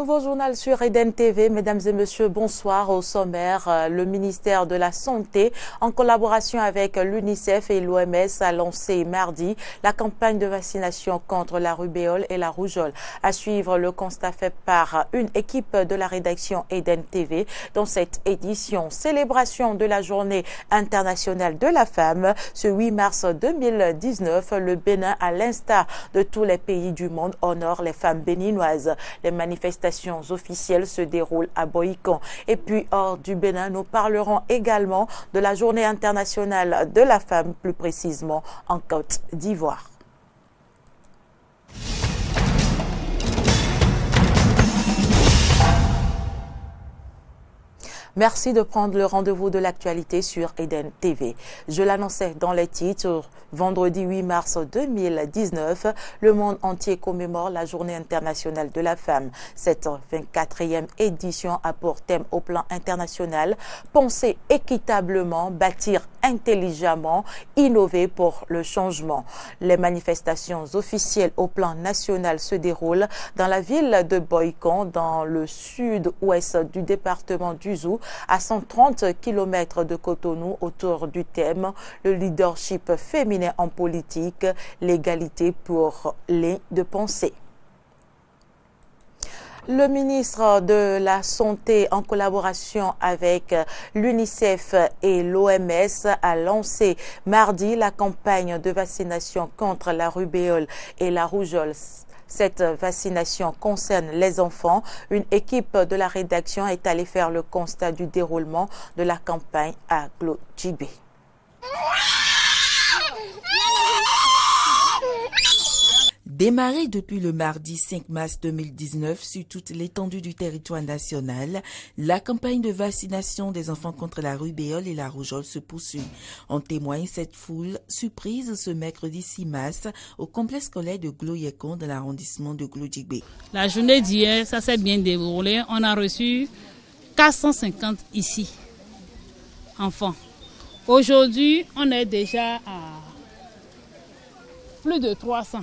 Nouveau journal sur Eden TV. Mesdames et messieurs, bonsoir. Au sommaire, le ministère de la Santé, en collaboration avec l'UNICEF et l'OMS, a lancé mardi la campagne de vaccination contre la rubéole et la rougeole. À suivre, le constat fait par une équipe de la rédaction Eden TV. Dans cette édition, célébration de la Journée internationale de la femme, ce 8 mars 2019, le Bénin, à l'instar de tous les pays du monde, honore les femmes béninoises. Les manifestations officielles se déroulent à Boïkan. Et puis, hors du Bénin, nous parlerons également de la Journée internationale de la femme, plus précisément en Côte d'Ivoire. Merci de prendre le rendez-vous de l'actualité sur Eden TV. Je l'annonçais dans les titres, vendredi 8 mars 2019, le monde entier commémore la Journée internationale de la femme. Cette 24e édition a pour thème au plan international « Penser équitablement, bâtir intelligemment, innover pour le changement ». Les manifestations officielles au plan national se déroulent dans la ville de Boïkan, dans le sud-ouest du département du Zou, à 130 km de Cotonou, autour du thème « Le leadership féminin en politique, l'égalité pour les de pensée ». Le ministre de la Santé, en collaboration avec l'UNICEF et l'OMS, a lancé mardi la campagne de vaccination contre la rubéole et la rougeole. Cette vaccination concerne les enfants. Une équipe de la rédaction est allée faire le constat du déroulement de la campagne à Glodjibé. Démarrée depuis le mardi 5 mars 2019 sur toute l'étendue du territoire national, la campagne de vaccination des enfants contre la rubéole et la rougeole se poursuit. En témoigne cette foule surprise ce mercredi 6 mars au complexe scolaire de Gloyekon dans l'arrondissement de Glodjibé. La journée d'hier, ça s'est bien déroulé. On a reçu 450 ici, enfants. Aujourd'hui, on est déjà à plus de 300.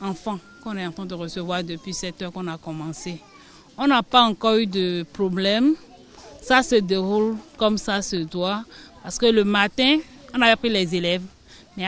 Enfants qu'on est en train de recevoir depuis 7 heures qu'on a commencé. On n'a pas encore eu de problème. Ça se déroule comme ça se doit. Parce que le matin, on avait pris les élèves. Mais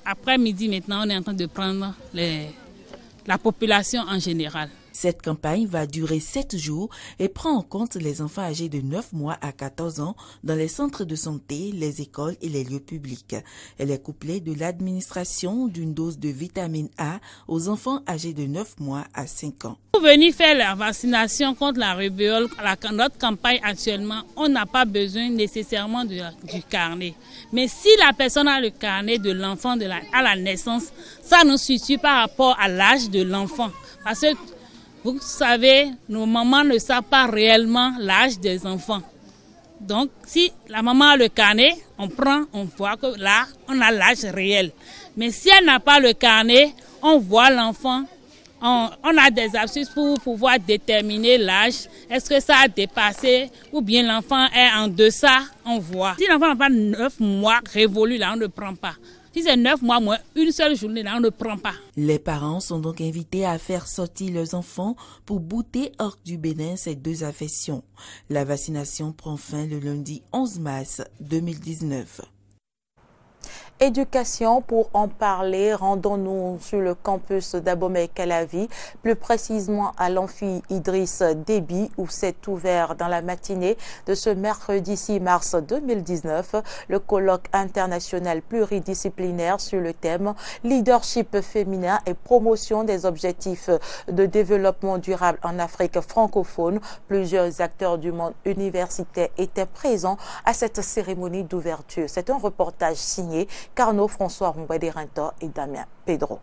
après midi, maintenant, on est en train de prendre la population en général. Cette campagne va durer 7 jours et prend en compte les enfants âgés de 9 mois à 14 ans dans les centres de santé, les écoles et les lieux publics. Elle est couplée de l'administration d'une dose de vitamine A aux enfants âgés de 9 mois à 5 ans. Pour venir faire la vaccination contre la rubéole, notre campagne actuellement, on n'a pas besoin nécessairement du carnet. Mais si la personne a le carnet de l'enfant à la naissance, ça nous suffit par rapport à l'âge de l'enfant. Parce que vous savez, nos mamans ne savent pas réellement l'âge des enfants. Donc, si la maman a le carnet, on voit que là, on a l'âge réel. Mais si elle n'a pas le carnet, on voit l'enfant. On a des astuces pour pouvoir déterminer l'âge. Est-ce que ça a dépassé ou bien l'enfant est en deçà, on voit. Si l'enfant n'a pas 9 mois révolus, là, on ne prend pas. Si c'est 9 mois moins une seule journée, là, on ne prend pas. Les parents sont donc invités à faire sortir leurs enfants pour bouter hors du Bénin ces 2 affections. La vaccination prend fin le lundi 11 mars 2019. Éducation, pour en parler, rendons-nous sur le campus d'Abomey-Calavi, plus précisément à l'amphi Idriss Déby, où s'est ouvert dans la matinée de ce mercredi 6 mars 2019 le colloque international pluridisciplinaire sur le thème leadership féminin et promotion des objectifs de développement durable en Afrique francophone. Plusieurs acteurs du monde universitaire étaient présents à cette cérémonie d'ouverture. C'est un reportage signé Carnot François Roumbédé-Rintor et Damien Pedro.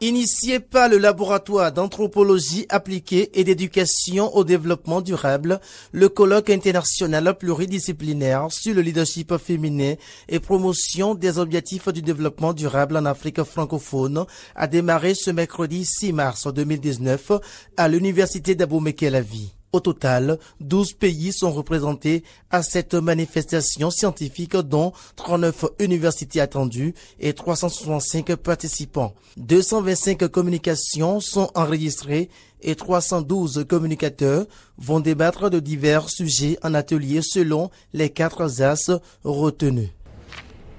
Initié par le laboratoire d'anthropologie appliquée et d'éducation au développement durable, le colloque international pluridisciplinaire sur le leadership féminin et promotion des objectifs du développement durable en Afrique francophone a démarré ce mercredi 6 mars 2019 à l'université d'Abomey-Calavi. Au total, 12 pays sont représentés à cette manifestation scientifique, dont 39 universités attendues et 365 participants. 225 communications sont enregistrées et 312 communicateurs vont débattre de divers sujets en atelier selon les 4 axes retenus.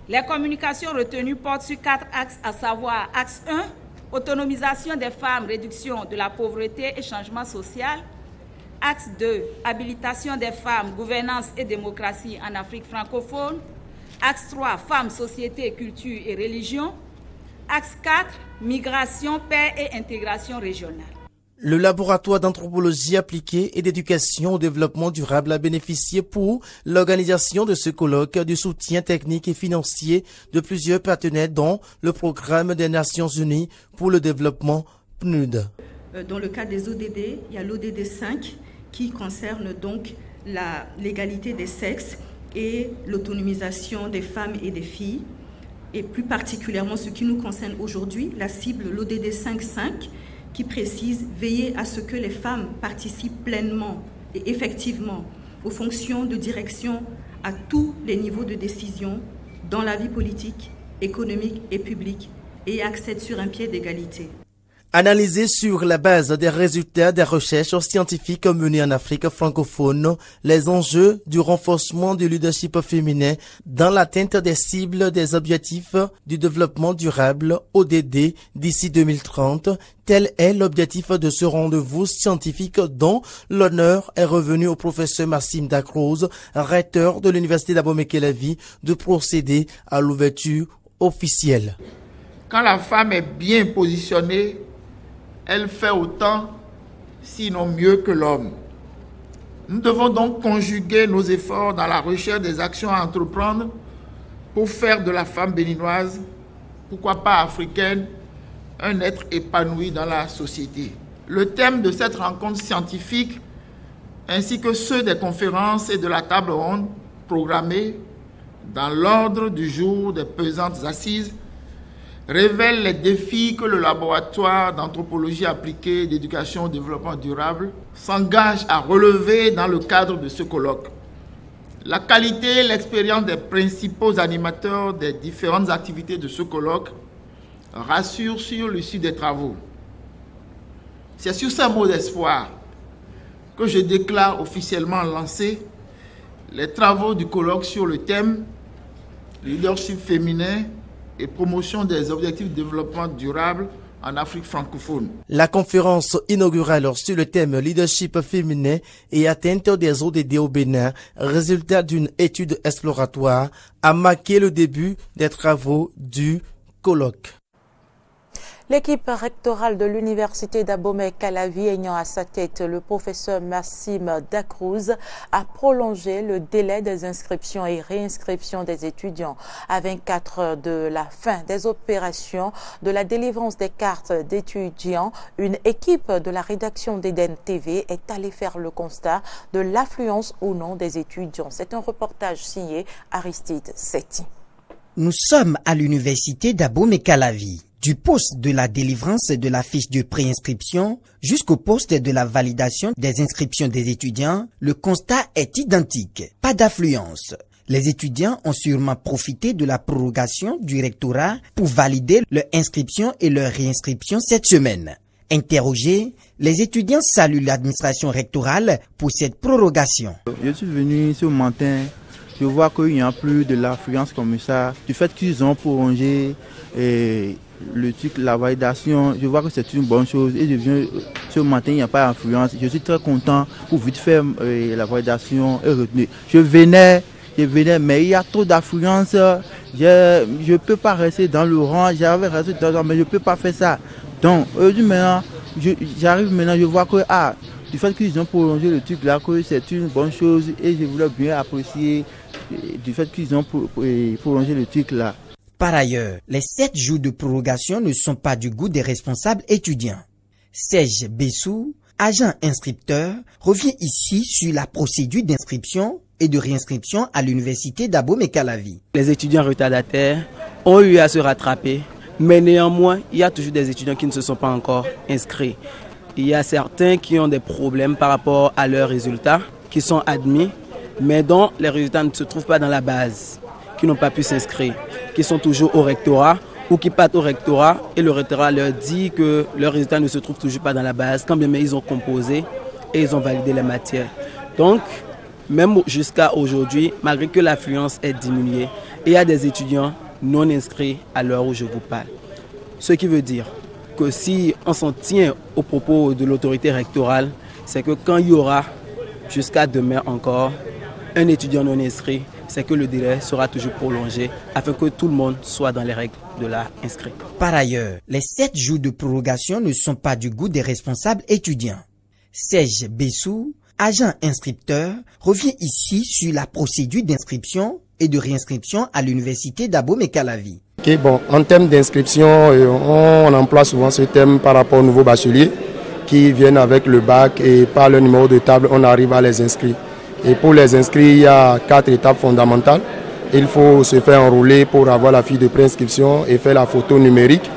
Les communications retenues portent sur 4 axes, à savoir axe 1, autonomisation des femmes, réduction de la pauvreté et changement social. Axe 2, habilitation des femmes, gouvernance et démocratie en Afrique francophone. Axe 3, femmes, société, culture et religion. Axe 4, migration, paix et intégration régionale. Le laboratoire d'anthropologie appliquée et d'éducation au développement durable a bénéficié pour l'organisation de ce colloque du soutien technique et financier de plusieurs partenaires, dont le Programme des Nations Unies pour le développement PNUD. Dans le cas des ODD, il y a l'ODD 5 qui concerne donc l'égalité des sexes et l'autonomisation des femmes et des filles. Et plus particulièrement ce qui nous concerne aujourd'hui, la cible, l'ODD 5.5, qui précise veiller à ce que les femmes participent pleinement et effectivement aux fonctions de direction à tous les niveaux de décision dans la vie politique, économique et publique et accèdent sur un pied d'égalité. Analyser sur la base des résultats des recherches scientifiques menées en Afrique francophone les enjeux du renforcement du leadership féminin dans l'atteinte des cibles des objectifs du développement durable ODD d'ici 2030. Tel est l'objectif de ce rendez-vous scientifique dont l'honneur est revenu au professeur Massim Dacruz, recteur de l'université d'Abomey-Calavi, de procéder à l'ouverture officielle. Quand la femme est bien positionnée, elle fait autant, sinon mieux que l'homme. Nous devons donc conjuguer nos efforts dans la recherche des actions à entreprendre pour faire de la femme béninoise, pourquoi pas africaine, un être épanoui dans la société. Le thème de cette rencontre scientifique, ainsi que ceux des conférences et de la table ronde programmées dans l'ordre du jour des pesantes assises, révèle les défis que le laboratoire d'anthropologie appliquée et d'éducation au développement durable s'engage à relever dans le cadre de ce colloque. La qualité et l'expérience des principaux animateurs des différentes activités de ce colloque rassurent sur l'issue des travaux. C'est sur ces mots d'espoir que je déclare officiellement lancés les travaux du colloque sur le thème « Leadership féminin et promotion des objectifs de développement durable en Afrique francophone ». La conférence inaugurale sur le thème leadership féminin et atteinte des ODD au Bénin, résultat d'une étude exploratoire, a marqué le début des travaux du colloque. L'équipe rectorale de l'université d'Abomey-Calavi, ayant à sa tête le professeur Massim Dacruz, a prolongé le délai des inscriptions et réinscriptions des étudiants. À 24 heures de la fin des opérations de la délivrance des cartes d'étudiants, une équipe de la rédaction d'Eden TV est allée faire le constat de l'affluence ou non des étudiants. C'est un reportage signé Aristide Setti. Nous sommes à l'université d'Abomey-Calavi. Du poste de la délivrance de la fiche de préinscription jusqu'au poste de la validation des inscriptions des étudiants, le constat est identique. Pas d'affluence. Les étudiants ont sûrement profité de la prorogation du rectorat pour valider leur inscription et leur réinscription cette semaine. Interrogés, les étudiants saluent l'administration rectorale pour cette prorogation. Je suis venu ce matin, je vois qu'il n'y a plus de l'affluence comme ça. Du fait qu'ils ont prolongé le truc, la validation, je vois que c'est une bonne chose. Et je viens ce matin, il n'y a pas d'affluence. Je suis très content pour vite faire la validation et retenue. Je venais, mais il y a trop d'affluence. Je ne peux pas rester dans le rang. J'avais resté dans le rang, mais je ne peux pas faire ça. Donc, maintenant, j'arrive maintenant, je vois que du fait qu'ils ont prolongé le truc là, que c'est une bonne chose et je voulais bien apprécier du fait qu'ils ont prolongé le truc là. Par ailleurs, les 7 jours de prorogation ne sont pas du goût des responsables étudiants. Serge Bessou, agent inscripteur, revient ici sur la procédure d'inscription et de réinscription à l'université d'Abomey-Calavi. Les étudiants retardataires ont eu à se rattraper, mais néanmoins, il y a toujours des étudiants qui ne se sont pas encore inscrits. Il y a certains qui ont des problèmes par rapport à leurs résultats, qui sont admis, mais dont les résultats ne se trouvent pas dans la base, qui n'ont pas pu s'inscrire, qui sont toujours au rectorat ou qui partent au rectorat et le rectorat leur dit que leurs résultats ne se trouvent toujours pas dans la base, quand bien même ils ont composé et ils ont validé les matières. Donc, même jusqu'à aujourd'hui, malgré que l'affluence est diminuée, il y a des étudiants non inscrits à l'heure où je vous parle. Ce qui veut dire que si on s'en tient aux propos de l'autorité rectorale, c'est que quand il y aura, jusqu'à demain encore, un étudiant non inscrit, c'est que le délai sera toujours prolongé afin que tout le monde soit dans les règles de l'inscrit. Par ailleurs, les 7 jours de prorogation ne sont pas du goût des responsables étudiants. Serge Bessou, agent inscripteur, revient ici sur la procédure d'inscription et de réinscription à l'université d'Abomey-Calavi. Okay, bon, en termes d'inscription, on emploie souvent ce thème par rapport aux nouveaux bacheliers qui viennent avec le bac et par le numéro de table, on arrive à les inscrire. Et pour les inscrits, il y a 4 étapes fondamentales. Il faut se faire enrôler pour avoir la fiche de préinscription et faire la photo numérique.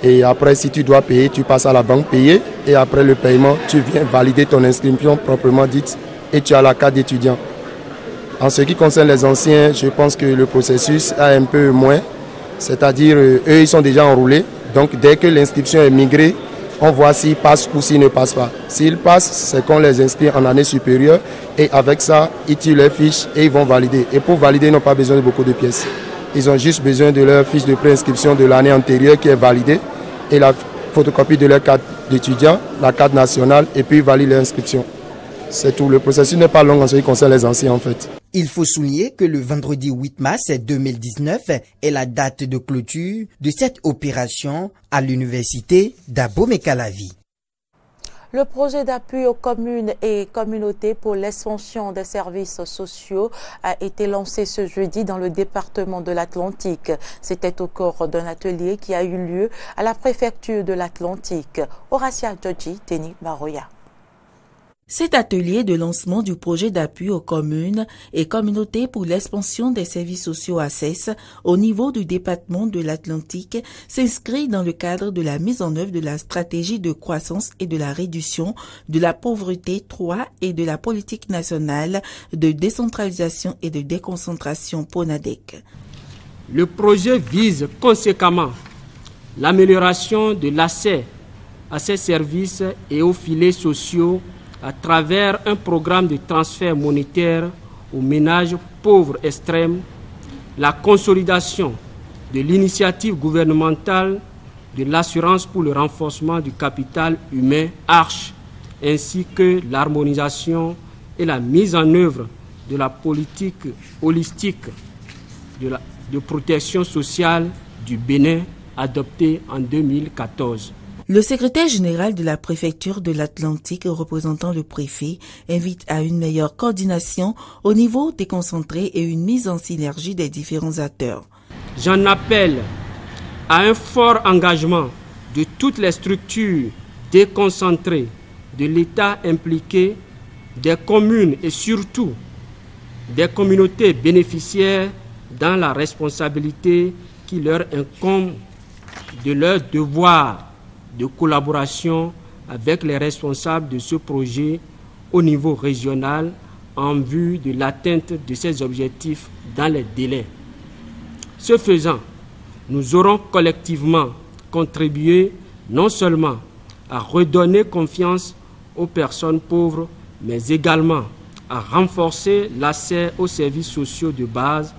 Et après, si tu dois payer, tu passes à la banque payer. Et après le paiement, tu viens valider ton inscription proprement dite et tu as la carte d'étudiant. En ce qui concerne les anciens, je pense que le processus a un peu moins. C'est-à-dire, eux, ils sont déjà enrôlés. Donc, dès que l'inscription est migrée, on voit s'ils passent ou s'ils ne passent pas. S'ils passent, c'est qu'on les inscrit en année supérieure. Et avec ça, ils tirent leurs fiches et ils vont valider. Et pour valider, ils n'ont pas besoin de beaucoup de pièces. Ils ont juste besoin de leur fiche de préinscription de l'année antérieure qui est validée. Et la photocopie de leur carte d'étudiant, la carte nationale, et puis ils valident l'inscription. C'est tout. Le processus n'est pas long en ce qui concerne les anciens en fait. Il faut souligner que le vendredi 8 mars 2019 est la date de clôture de cette opération à l'université d'Abomey-Calavi. Le projet d'appui aux communes et communautés pour l'expansion des services sociaux a été lancé ce jeudi dans le département de l'Atlantique. C'était au cours d'un atelier qui a eu lieu à la préfecture de l'Atlantique. Horacia Djodji, Teni Baroya. Cet atelier de lancement du projet d'appui aux communes et communautés pour l'expansion des services sociaux ACES au niveau du département de l'Atlantique s'inscrit dans le cadre de la mise en œuvre de la stratégie de croissance et de la réduction de la pauvreté 3 et de la politique nationale de décentralisation et de déconcentration PONADEC. Le projet vise conséquemment l'amélioration de l'accès à ces services et aux filets sociaux à travers un programme de transfert monétaire aux ménages pauvres extrêmes, la consolidation de l'initiative gouvernementale de l'assurance pour le renforcement du capital humain, ARCHE, ainsi que l'harmonisation et la mise en œuvre de la politique holistique de protection sociale du Bénin adoptée en 2014. Le secrétaire général de la préfecture de l'Atlantique, représentant le préfet, invite à une meilleure coordination au niveau déconcentré et une mise en synergie des différents acteurs. J'en appelle à un fort engagement de toutes les structures déconcentrées, de l'État impliqué, des communes et surtout des communautés bénéficiaires dans la responsabilité qui leur incombe de leur devoir de collaboration avec les responsables de ce projet au niveau régional en vue de l'atteinte de ces objectifs dans les délais. Ce faisant, nous aurons collectivement contribué non seulement à redonner confiance aux personnes pauvres, mais également à renforcer l'accès aux services sociaux de base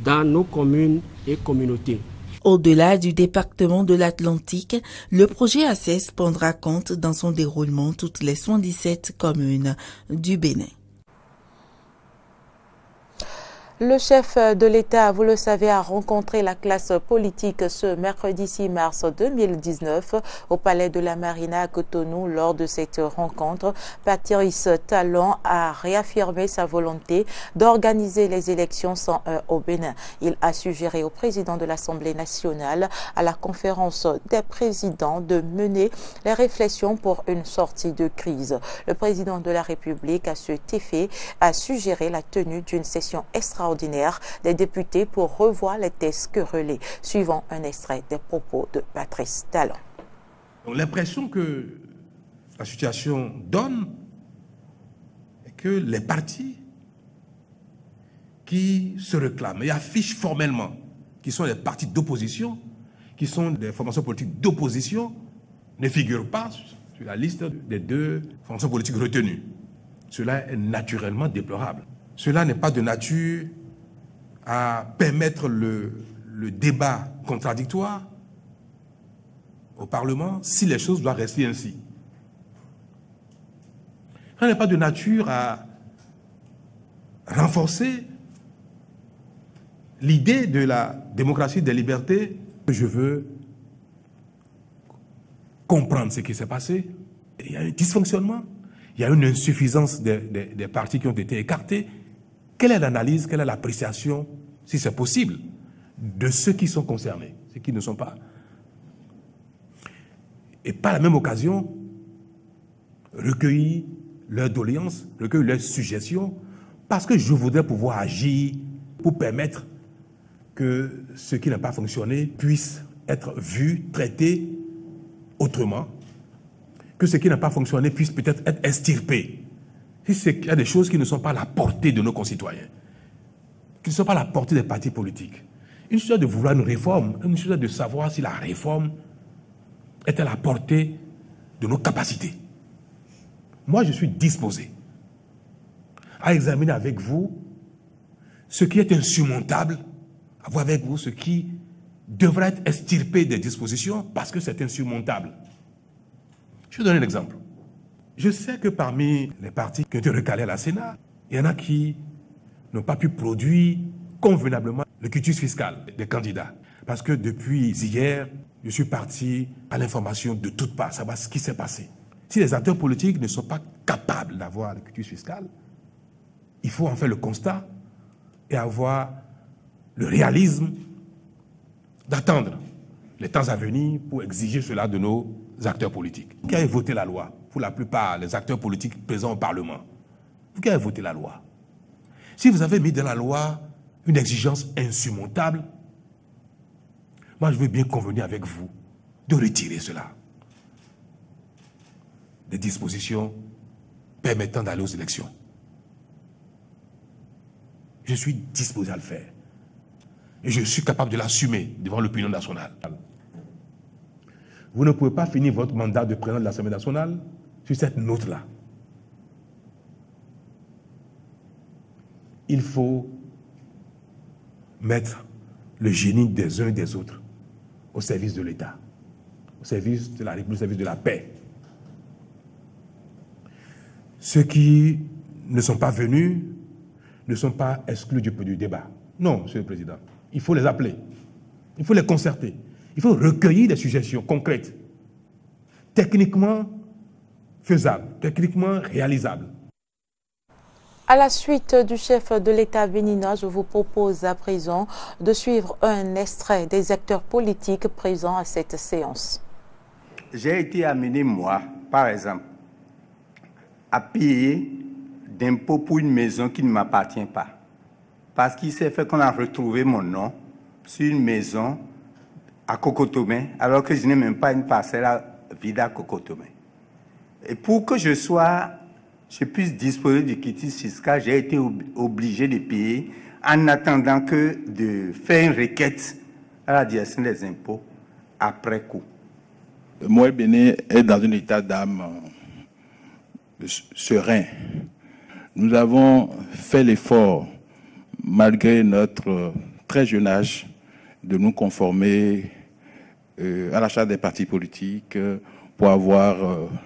dans nos communes et communautés. Au-delà du département de l'Atlantique, le projet ACES prendra compte dans son déroulement toutes les 77 communes du Bénin. Le chef de l'État, vous le savez, a rencontré la classe politique ce mercredi 6 mars 2019 au Palais de la Marina à Cotonou. Lors de cette rencontre, Patrice Talon a réaffirmé sa volonté d'organiser les élections sans heurts au Bénin. Il a suggéré au président de l'Assemblée nationale, à la conférence des présidents, de mener les réflexions pour une sortie de crise. Le président de la République, à cet effet, a suggéré la tenue d'une session extraordinaire des députés pour revoir les textes querellés, suivant un extrait des propos de Patrice Talon. L'impression que la situation donne que les partis qui se réclament et affichent formellement, qui sont les partis d'opposition, qui sont des formations politiques d'opposition, ne figurent pas sur la liste des 2 formations politiques retenues. Cela est naturellement déplorable. Cela n'est pas de nature à permettre le débat contradictoire au Parlement si les choses doivent rester ainsi. Cela n'est pas de nature à renforcer l'idée de la démocratie, des libertés. Je veux comprendre ce qui s'est passé. Il y a un dysfonctionnement, il y a une insuffisance des partis qui ont été écartés. Quelle est l'analyse, quelle est l'appréciation, si c'est possible, de ceux qui sont concernés, ceux qui ne sont pas? Et par la même occasion, recueillir leurs doléances, recueillir leurs suggestions, parce que je voudrais pouvoir agir pour permettre que ce qui n'a pas fonctionné puisse être vu, traité autrement, que ce qui n'a pas fonctionné puisse peut-être être extirpé. Il y a des choses qui ne sont pas à la portée de nos concitoyens, qui ne sont pas à la portée des partis politiques. Une chose est de vouloir une réforme, une chose est de savoir si la réforme est à la portée de nos capacités. Moi, je suis disposé à examiner avec vous ce qui est insurmontable, à voir avec vous ce qui devrait être extirpé des dispositions parce que c'est insurmontable. Je vais donner un exemple. Je sais que parmi les partis qui ont été recalés à la Sénat, il y en a qui n'ont pas pu produire convenablement le quitus fiscal des candidats. Parce que depuis hier, je suis parti à l'information de toutes parts, savoir ce qui s'est passé. Si les acteurs politiques ne sont pas capables d'avoir le quitus fiscal, il faut en faire le constat et avoir le réalisme d'attendre les temps à venir pour exiger cela de nos acteurs politiques. Vous qui avez voté la loi, pour la plupart, les acteurs politiques présents au Parlement, vous qui avez voté la loi, si vous avez mis dans la loi une exigence insurmontable, moi je veux bien convenir avec vous de retirer cela. Des dispositions permettant d'aller aux élections. Je suis disposé à le faire. Et je suis capable de l'assumer devant l'opinion nationale. Vous ne pouvez pas finir votre mandat de président de l'Assemblée nationale sur cette note-là. Il faut mettre le génie des uns et des autres au service de l'État, au service de la République, au service de la paix. Ceux qui ne sont pas venus ne sont pas exclus du débat. Non, Monsieur le Président. Il faut les appeler. Il faut les concerter. Il faut recueillir des suggestions concrètes, techniquement faisables, techniquement réalisables. À la suite du chef de l'État béninois, je vous propose à présent de suivre un extrait des acteurs politiques présents à cette séance. J'ai été amené, moi, par exemple, à payer d'impôts pour une maison qui ne m'appartient pas. Parce qu'il s'est fait qu'on a retrouvé mon nom sur une maison à Cocotomé, alors que je n'ai même pas une parcelle vide à Cocotomé. Et pour que je puisse disposer du quitus fiscal, j'ai été obligé de payer en attendant que de faire une requête à la direction des impôts après coup. Moi, Bénin est dans un état d'âme serein. Nous avons fait l'effort, malgré notre très jeune âge, de nous conformer à la charte des partis politiques pour avoir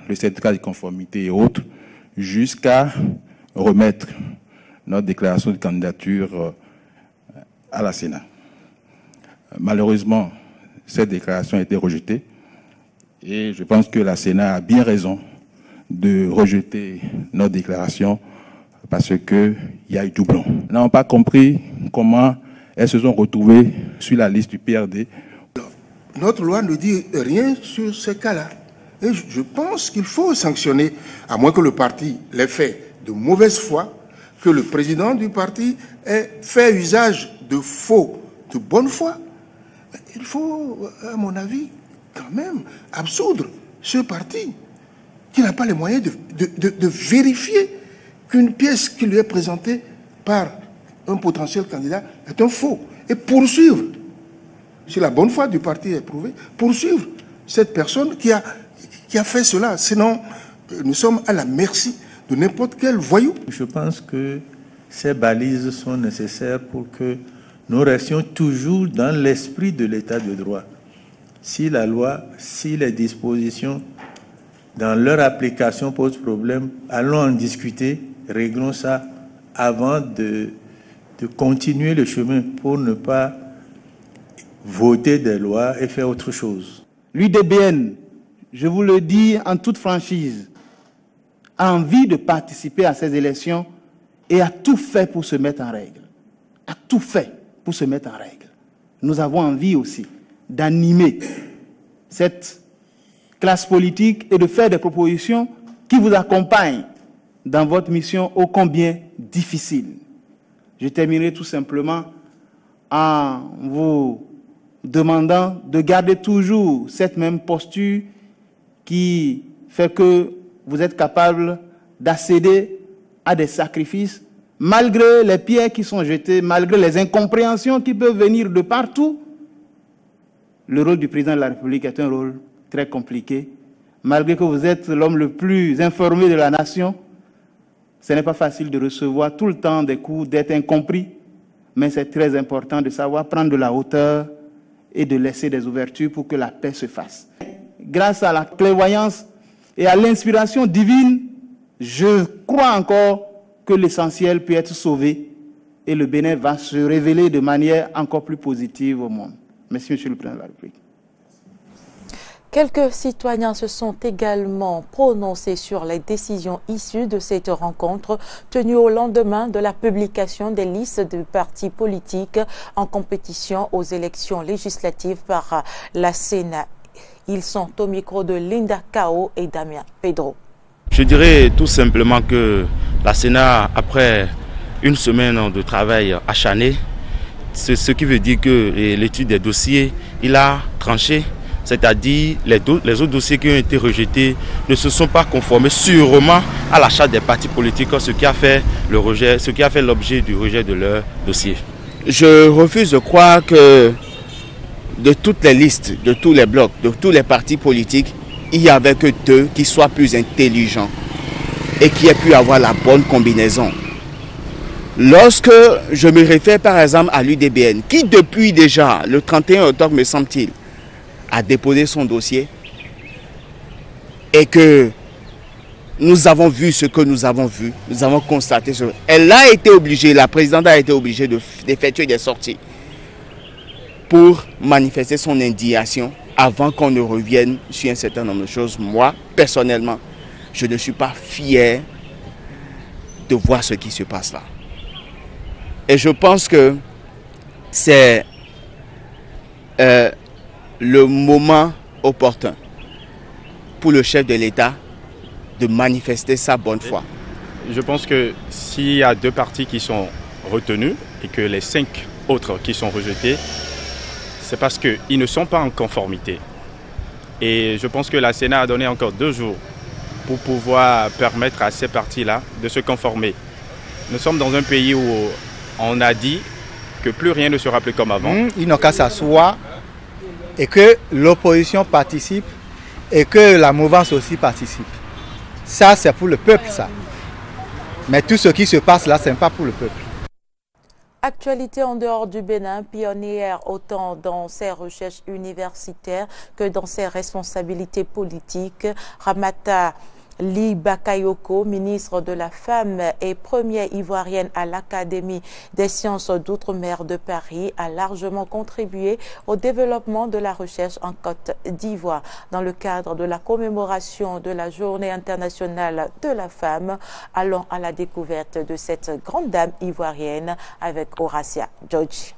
le certificat de conformité et autres, jusqu'à remettre notre déclaration de candidature à la Sénat. Malheureusement, cette déclaration a été rejetée et je pense que la Sénat a bien raison de rejeter notre déclaration parce qu'il y a eu doublon. Nous n'avons pas compris comment elles se sont retrouvées sur la liste du PRD. Notre loi ne dit rien sur ce cas-là. Et je pense qu'il faut sanctionner, à moins que le parti l'ait fait de mauvaise foi, que le président du parti ait fait usage de faux, de bonne foi. Il faut, à mon avis, quand même absoudre ce parti. qui n'a pas les moyens de vérifier qu'une pièce qui lui est présentée par un potentiel candidat est un faux. Et poursuivre, si la bonne foi du parti est prouvée, poursuivre cette personne qui a fait cela. Sinon, nous sommes à la merci de n'importe quel voyou. Je pense que ces balises sont nécessaires pour que nous restions toujours dans l'esprit de l'état de droit. Si la loi, si les dispositions dans leur application posent problème, allons en discuter, réglons ça avant de continuer le chemin pour ne pas voter des lois et faire autre chose. L'UDBN, je vous le dis en toute franchise, a envie de participer à ces élections et a tout fait pour se mettre en règle. A tout fait pour se mettre en règle. Nous avons envie aussi d'animer cette classe politique et de faire des propositions qui vous accompagnent dans votre mission ô combien difficile. Je terminerai tout simplement en vous demandant de garder toujours cette même posture qui fait que vous êtes capable d'accéder à des sacrifices malgré les pierres qui sont jetées, malgré les incompréhensions qui peuvent venir de partout. Le rôle du président de la République est un rôle très compliqué. Malgré que vous êtes l'homme le plus informé de la nation, ce n'est pas facile de recevoir tout le temps des coups, d'être incompris, mais c'est très important de savoir prendre de la hauteur et de laisser des ouvertures pour que la paix se fasse. Grâce à la clairvoyance et à l'inspiration divine, je crois encore que l'essentiel peut être sauvé et le Bénin va se révéler de manière encore plus positive au monde. Merci, Monsieur le Président de la République. Quelques citoyens se sont également prononcés sur les décisions issues de cette rencontre tenue au lendemain de la publication des listes de partis politiques en compétition aux élections législatives par la Sénat. Ils sont au micro de Linda Kao et Damien Pedro. Je dirais tout simplement que la Sénat, après une semaine de travail acharné, c'est ce qui veut dire que l'étude des dossiers, il a tranché. C'est-à-dire les autres dossiers qui ont été rejetés ne se sont pas conformés sûrement à la charte des partis politiques, ce qui a fait l'objet du rejet de leur dossier. Je refuse de croire que de toutes les listes, de tous les blocs, de tous les partis politiques, il n'y avait que deux qui soient plus intelligents et qui aient pu avoir la bonne combinaison. Lorsque je me réfère par exemple à l'UDBN, qui depuis déjà le 31 octobre, me semble-t-il, a déposé son dossier et que nous avons vu ce que nous avons vu, nous avons constaté ce... Elle a été obligée, la présidente a été obligée d'effectuer des sorties pour manifester son indignation avant qu'on ne revienne sur un certain nombre de choses. Moi, personnellement, je ne suis pas fier de voir ce qui se passe là. Et je pense que c'est le moment opportun pour le chef de l'État de manifester sa bonne foi. Je pense que s'il y a deux partis qui sont retenus et que les 5 autres qui sont rejetés, c'est parce qu'ils ne sont pas en conformité. Et je pense que la Sénat a donné encore 2 jours pour pouvoir permettre à ces partis-là de se conformer. Nous sommes dans un pays où on a dit que plus rien ne sera plus comme avant. Ils n'ont qu'à s'asseoir et que l'opposition participe et que la mouvance aussi participe. Ça, c'est pour le peuple, ça. Mais tout ce qui se passe là, ce n'est pas pour le peuple. Actualité en dehors du Bénin, pionnière autant dans ses recherches universitaires que dans ses responsabilités politiques, Ramata Ly Bakayoko, ministre de la Femme et première ivoirienne à l'Académie des sciences d'outre-mer de Paris, a largement contribué au développement de la recherche en Côte d'Ivoire. Dans le cadre de la commémoration de la Journée internationale de la femme, allons à la découverte de cette grande dame ivoirienne avec Horacia George.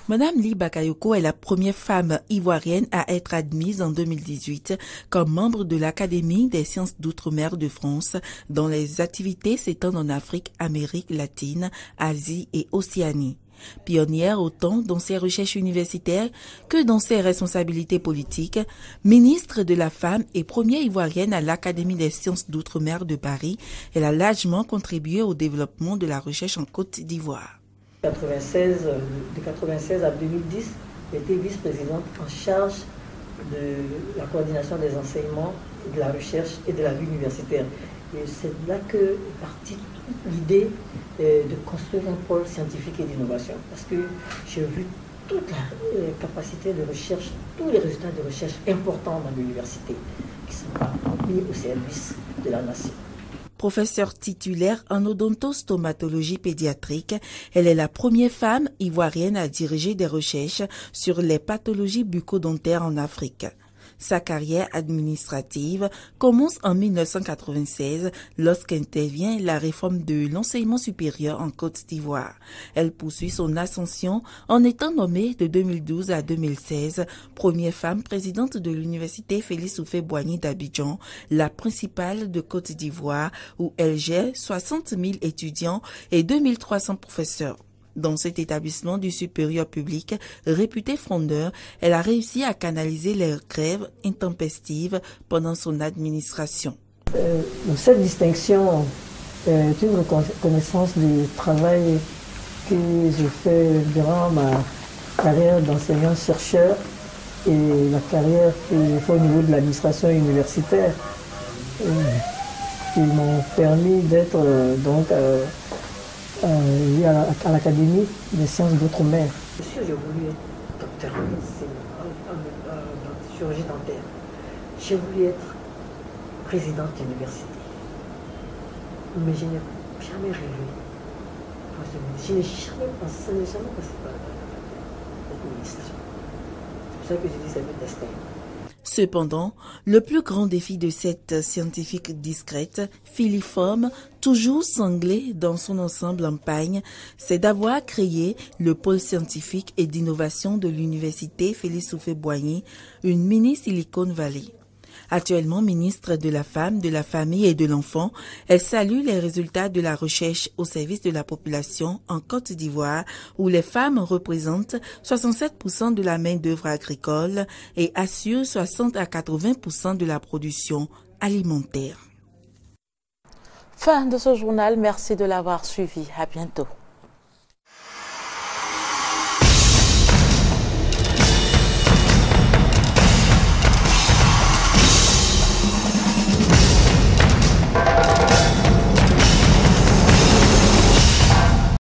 Madame Ly Bakayoko est la première femme ivoirienne à être admise en 2018 comme membre de l'Académie des sciences d'outre-mer de France, dont les activités s'étendent en Afrique, Amérique latine, Asie et Océanie. Pionnière autant dans ses recherches universitaires que dans ses responsabilités politiques, ministre de la Femme et première ivoirienne à l'Académie des sciences d'outre-mer de Paris, elle a largement contribué au développement de la recherche en Côte d'Ivoire. De 1996 à 2010, j'ai été vice-présidente en charge de la coordination des enseignements, de la recherche et de la vie universitaire. Et c'est là que est partie l'idée de construire un pôle scientifique et d'innovation. Parce que j'ai vu toute la capacité de recherche, tous les résultats de recherche importants dans l'université qui sont mis au service de la nation. Professeure titulaire en odontostomatologie pédiatrique, elle est la première femme ivoirienne à diriger des recherches sur les pathologies bucco-dentaires en Afrique. Sa carrière administrative commence en 1996 lorsqu'intervient la réforme de l'enseignement supérieur en Côte d'Ivoire. Elle poursuit son ascension en étant nommée de 2012 à 2016 première femme présidente de l'université Félix Houphouët-Boigny d'Abidjan, la principale de Côte d'Ivoire, où elle gère 60 000 étudiants et 2300 professeurs. Dans cet établissement du supérieur public, réputé frondeur, elle a réussi à canaliser les grèves intempestives pendant son administration. Cette distinction est une reconnaissance du travail que j'ai fait durant ma carrière d'enseignant-chercheur et la carrière que j'ai fait au niveau de l'administration universitaire. Ils m'ont permis d'être à l'Académie des sciences d'outre-mer. J'ai voulu être docteur en médecine, en chirurgie dentaire. J'ai voulu être présidente d'université. Mais je n'ai jamais rêvé. Je n'ai jamais passé par le ministre. C'est pour ça que je dis c'est le destin. Cependant, le plus grand défi de cette scientifique discrète, filiforme, toujours cinglée dans son ensemble en pagne, c'est d'avoir créé le pôle scientifique et d'innovation de l'université Félix Houphouët-Boigny, une mini Silicon Valley. Actuellement ministre de la Femme, de la Famille et de l'Enfant, elle salue les résultats de la recherche au service de la population en Côte d'Ivoire, où les femmes représentent 67% de la main-d'œuvre agricole et assurent 60 à 80% de la production alimentaire. Fin de ce journal, merci de l'avoir suivi. À bientôt.